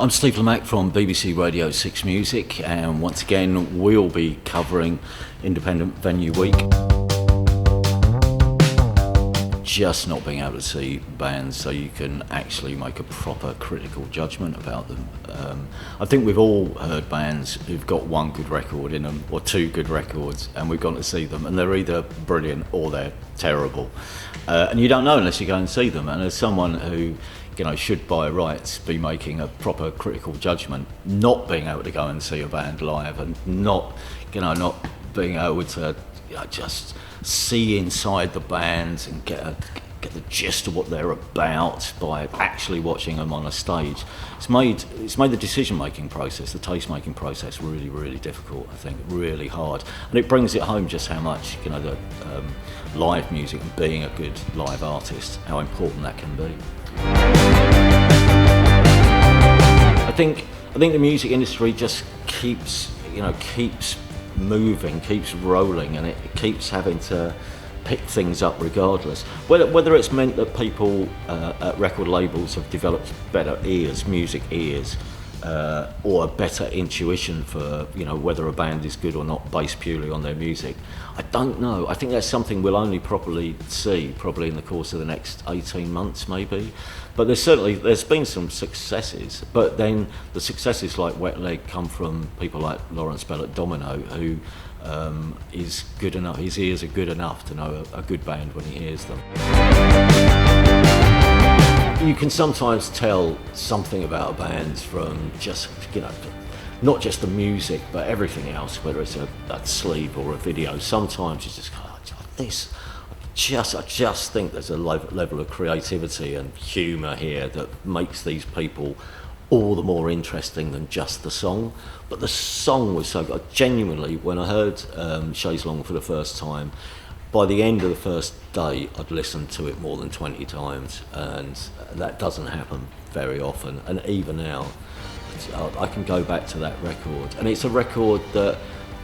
I'm Steve Lamacq from BBC Radio 6 Music, and once again we'll be covering Independent Venue Week. Just not being able to see bands so you can actually make a proper critical judgment about them. I think we've all heard bands who've got one good record in them or two good records, and we've gone to see them and they're either brilliant or they're terrible, and you don't know unless you go and see them. And as someone who should by rights be making a proper critical judgment, not being able to go and see a band live and not being able to just see inside the bands and get the gist of what they're about by actually watching them on a stage, it's made the decision-making process, the taste-making process, really, really difficult. I think really hard, and it brings it home just how much the live music and being a good live artist, how important that can be. I think the music industry just keeps moving, keeps rolling, and it keeps having to pick things up regardless. Whether it's meant that people at record labels have developed better ears, music ears, or a better intuition for whether a band is good or not based purely on their music, I don't know. I think that's something we'll only properly see probably in the course of the next 18 months maybe. But there's been some successes, but then the successes like Wet Leg come from people like Lawrence Bell at Domino, who is good enough, his ears are good enough to know a good band when he hears them. You can sometimes tell something about a band from just, not just the music, but everything else, whether it's a sleeve or a video. Sometimes you just go, I just think there's a level of creativity and humour here that makes these people all the more interesting than just the song. But the song was so good. Genuinely, when I heard Chaise Longue for the first time, by the end of the first day, I'd listened to it more than 20 times, and that doesn't happen very often. And even now, I can go back to that record, and it's a record that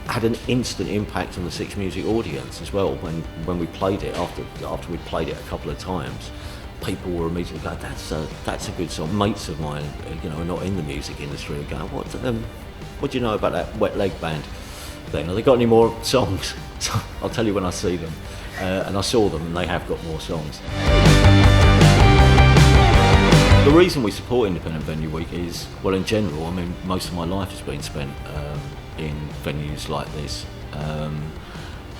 had an instant impact on the Six Music audience as well. When we played it, after we'd played it a couple of times, people were immediately going, that's a good song. Mates of mine, are not in the music industry, are going, what do you know about that Wet Leg band? Then have they got any more songs? I'll tell you when I see them. And I saw them, and they have got more songs. The reason we support Independent Venue Week is, well, in general, most of my life has been spent in venues like this,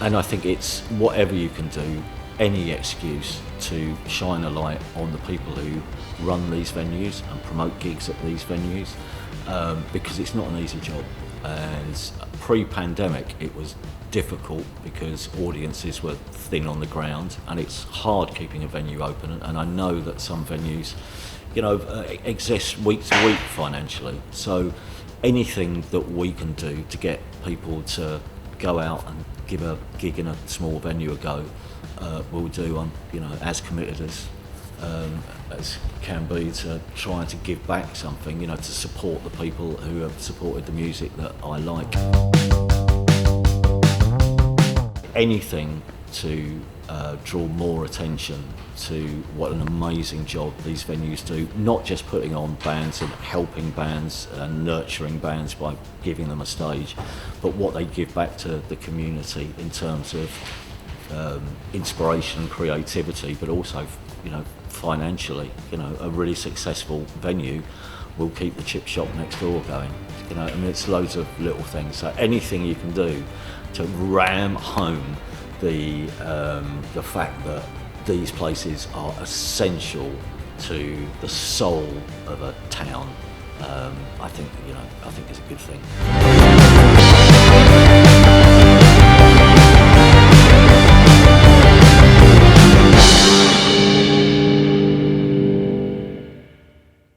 and I think it's whatever you can do, any excuse to shine a light on the people who run these venues and promote gigs at these venues, because it's not an easy job. And pre-pandemic it was difficult because audiences were thin on the ground, and it's hard keeping a venue open, and I know that some venues exist week to week financially, so anything that we can do to get people to go out and give a gig in a small venue a go, we'll do. I'm as committed as can be to trying to give back something, to support the people who have supported the music that I like. Anything to draw more attention to what an amazing job these venues do, not just putting on bands and helping bands and nurturing bands by giving them a stage, but what they give back to the community in terms of inspiration and creativity, but also financially. A really successful venue will keep the chip shop next door going. It's loads of little things. So anything you can do to ram home the fact that these places are essential to the soul of a town, I think it's a good thing.